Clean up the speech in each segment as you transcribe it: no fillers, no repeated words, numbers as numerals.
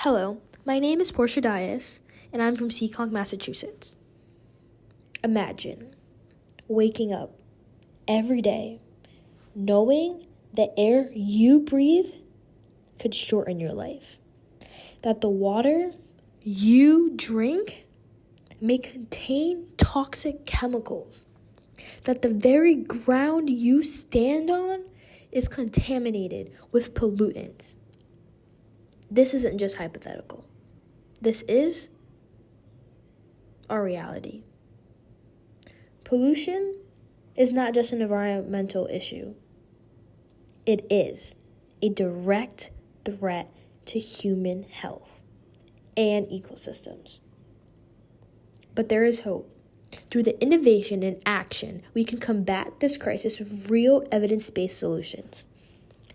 Hello, my name is Portia Dias, and I'm from Seekonk, Massachusetts. Imagine waking up every day knowing the air you breathe could shorten your life, that the water you drink may contain toxic chemicals, that the very ground you stand on is contaminated with pollutants. This isn't just hypothetical. This is our reality. Pollution is not just an environmental issue. It is a direct threat to human health and ecosystems. But there is hope. Through the innovation and action, we can combat this crisis with real evidence-based solutions.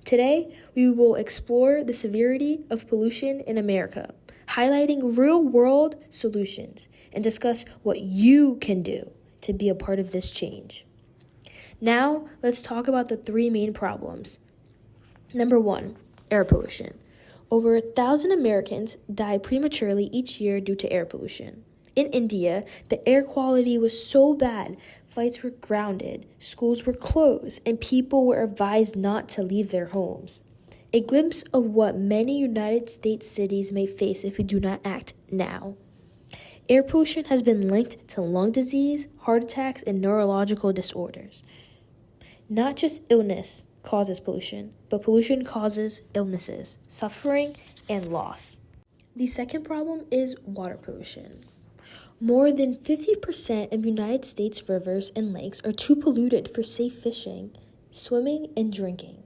Today, we will explore the severity of pollution in America, highlighting real-world solutions, and discuss what you can do to be a part of this change. Now, let's talk about the three main problems. Number 1, air pollution. Over 1,000 Americans die prematurely each year due to air pollution. In India, the air quality was so bad, flights were grounded, schools were closed, and people were advised not to leave their homes. A glimpse of what many United States cities may face if we do not act now. Air pollution has been linked to lung disease, heart attacks, and neurological disorders. Not just illness causes pollution, but pollution causes illnesses, suffering, and loss. The second problem is water pollution. More than 50% of United States rivers and lakes are too polluted for safe fishing, swimming, and drinking.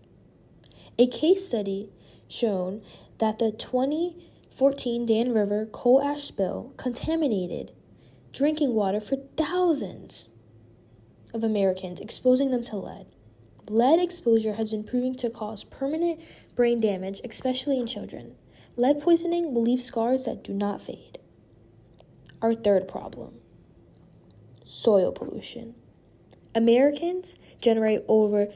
A case study shown that the 2014 Dan River coal ash spill contaminated drinking water for thousands of Americans, exposing them to lead. Lead exposure has been proven to cause permanent brain damage, especially in children. Lead poisoning will leave scars that do not fade. Our third problem, soil pollution. Americans generate over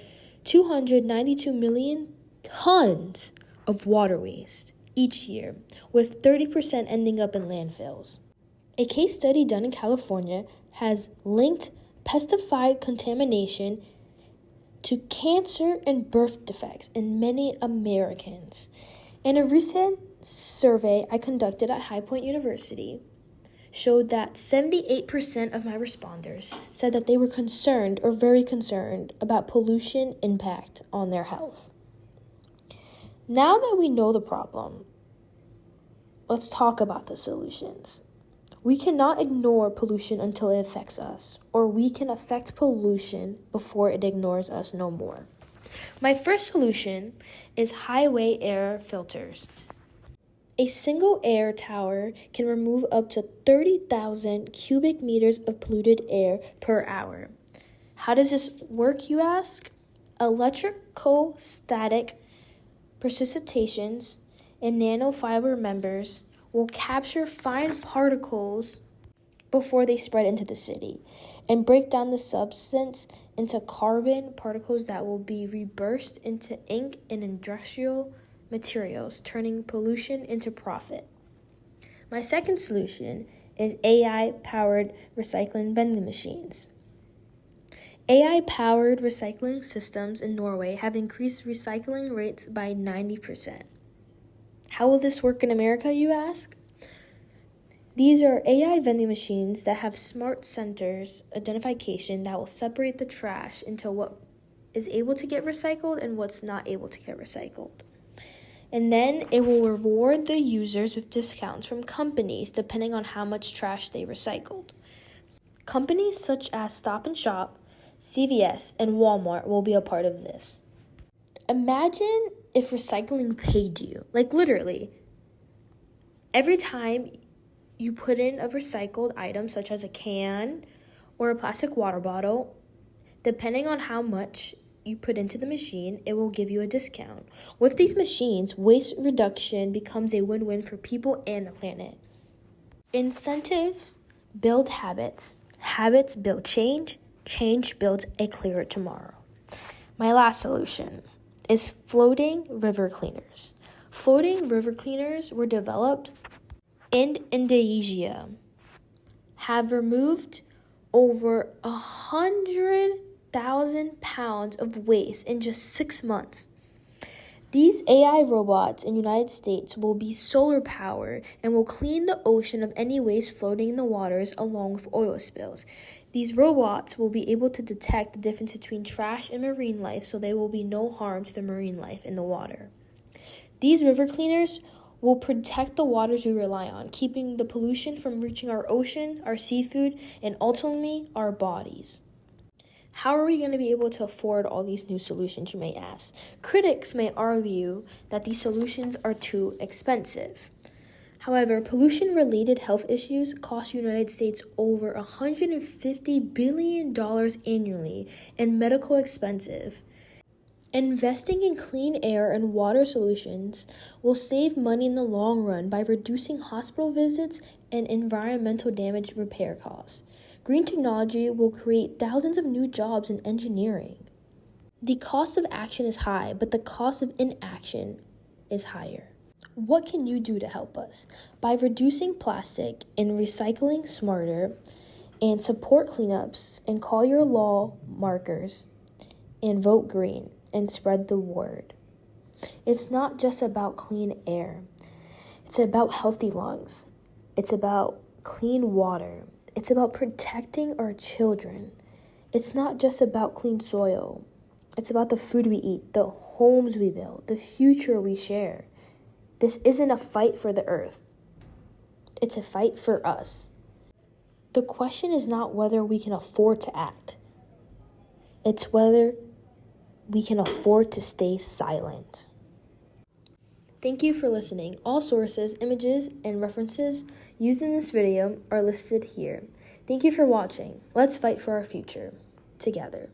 292 million tons of water waste each year, with 30% ending up in landfills. A case study done in California has linked pesticide contamination to cancer and birth defects in many Americans. In a recent survey I conducted at High Point University, showed that 78% of my responders said that they were concerned or very concerned about pollution impact on their health. Now that we know the problem, let's talk about the solutions. We cannot ignore pollution until it affects us, or we can affect pollution before it ignores us no more. My first solution is highway air filters. A single air tower can remove up to 30,000 cubic meters of polluted air per hour. How does this work, you ask? Electrostatic precipitations and nanofiber members will capture fine particles before they spread into the city and break down the substance into carbon particles that will be reversed into ink and industrial materials, turning pollution into profit. My second solution is AI-powered recycling vending machines. AI-powered recycling systems in Norway have increased recycling rates by 90%. How will this work in America, you ask? These are AI vending machines that have smart sensors identification that will separate the trash into what is able to get recycled and what's not able to get recycled. And then it will reward the users with discounts from companies depending on how much trash they recycled. Companies such as Stop & Shop, CVS, and Walmart will be a part of this. Imagine if recycling paid you, like literally. Every time you put in a recycled item such as a can or a plastic water bottle, depending on how much you put into the machine, it will give you a discount. With these machines, waste reduction becomes a win-win for people and the planet. Incentives build habits. Habits build change. Change builds a clearer tomorrow. My last solution is floating river cleaners. Floating river cleaners were developed in Indonesia, have removed over 100,000 pounds of waste in just 6 months. These AI robots in the United States will be solar powered and will clean the ocean of any waste floating in the waters along with oil spills. These robots will be able to detect the difference between trash and marine life, so there will be no harm to the marine life in the water. These river cleaners will protect the waters we rely on, keeping the pollution from reaching our ocean, our seafood, and ultimately our bodies. How are we going to be able to afford all these new solutions, you may ask? Critics may argue that these solutions are too expensive. However, pollution-related health issues cost the United States over $150 billion annually in medical expenses. Investing in clean air and water solutions will save money in the long run by reducing hospital visits and environmental damage repair costs. Green technology will create thousands of new jobs in engineering. The cost of action is high, but the cost of inaction is higher. What can you do to help us? By reducing plastic and recycling smarter, and support cleanups, and call your law markers, and vote green, and spread the word. It's not just about clean air. It's about healthy lungs. It's about clean water. It's about protecting our children. It's not just about clean soil. It's about the food we eat, the homes we build, the future we share. This isn't a fight for the earth. It's a fight for us. The question is not whether we can afford to act. It's whether we can afford to stay silent. Thank you for listening. All sources, images, and references used in this video are listed here. Thank you for watching. Let's fight for our future together.